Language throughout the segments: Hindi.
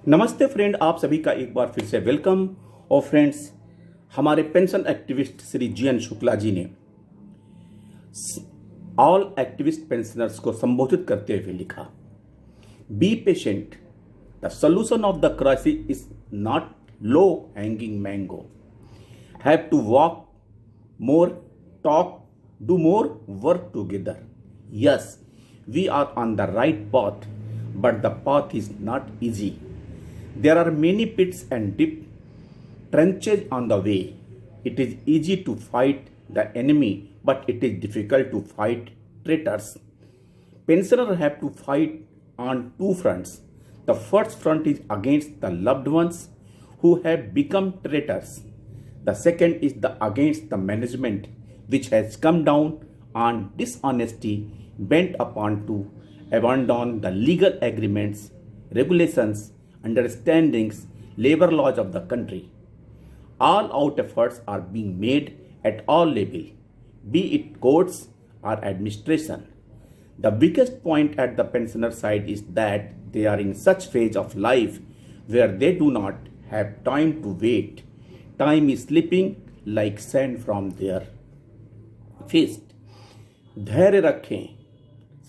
नमस्ते फ्रेंड, आप सभी का एक बार फिर से वेलकम। और फ्रेंड्स, हमारे pension activist Shri GN Shukla ji ने ऑल एक्टिविस्ट पेंशनर्स को संबोधित करते हुए लिखा, be patient, the solution of the crisis is not low hanging mango, have to walk more, talk, do more, work together. Yes, we are on the right path, but the path is not easy. There are many pits and deep trenches on the way. It is easy to fight the enemy, but it is difficult to fight traitors. Pensioners have to fight on two fronts. The first front is against the loved ones who have become traitors. The second is against the management, which has come down on dishonesty, bent upon to abandon the legal agreements, regulations, understandings, labor laws of the country. All out efforts are being made at all levels, be it courts or administration. The biggest point at the pensioner side is that they are in such phase of life where they do not have time to wait. Time is slipping like sand from their fist. धैर्य रखें,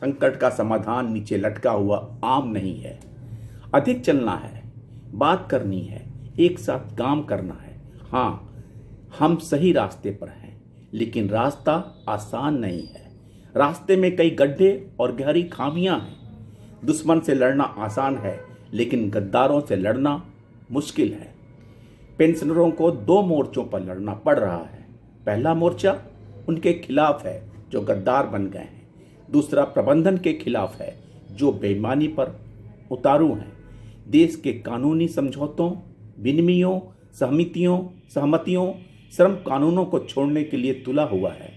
संकट का समाधान नीचे लटका हुआ आम नहीं है। अधिक चलना है, बात करनी है, एक साथ काम करना है। हाँ, हम सही रास्ते पर हैं, लेकिन रास्ता आसान नहीं है। रास्ते में कई गड्ढे और गहरी खामियां हैं। दुश्मन से लड़ना आसान है, लेकिन गद्दारों से लड़ना मुश्किल है। पेंशनरों को दो मोर्चों पर लड़ना पड़ रहा है। पहला मोर्चा उनके खिलाफ है जो गद्दार बन गए हैं। दूसरा प्रबंधन के खिलाफ है जो बेईमानी पर उतारू हैं। देश के कानूनी समझौतों, विनिमयों, सहमतियों, श्रम कानूनों को छोड़ने के लिए तुला हुआ है।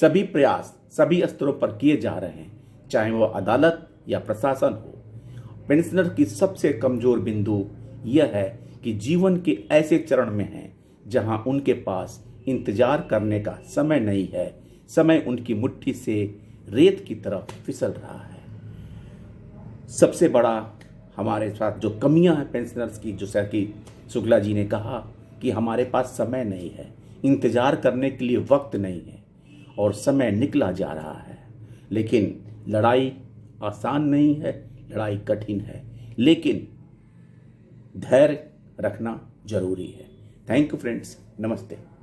सभी प्रयास सभी स्तरों पर किए जा रहे हैं, चाहे वह अदालत या प्रशासन हो। पेंशनर की सबसे कमजोर बिंदु यह है कि जीवन के ऐसे चरण में हैं जहां उनके पास इंतजार करने का समय नहीं है। समय उनकी मुट्ठी से रेत की तरफ फिसल रहा है। सबसे बड़ा हमारे साथ जो कमियां हैं पेंशनर्स की, जो सर की शुक्ला जी ने कहा कि हमारे पास समय नहीं है, इंतजार करने के लिए वक्त नहीं है और समय निकला जा रहा है। लेकिन लड़ाई आसान नहीं है, लड़ाई कठिन है, लेकिन धैर्य रखना जरूरी है। थैंक यू फ्रेंड्स, नमस्ते।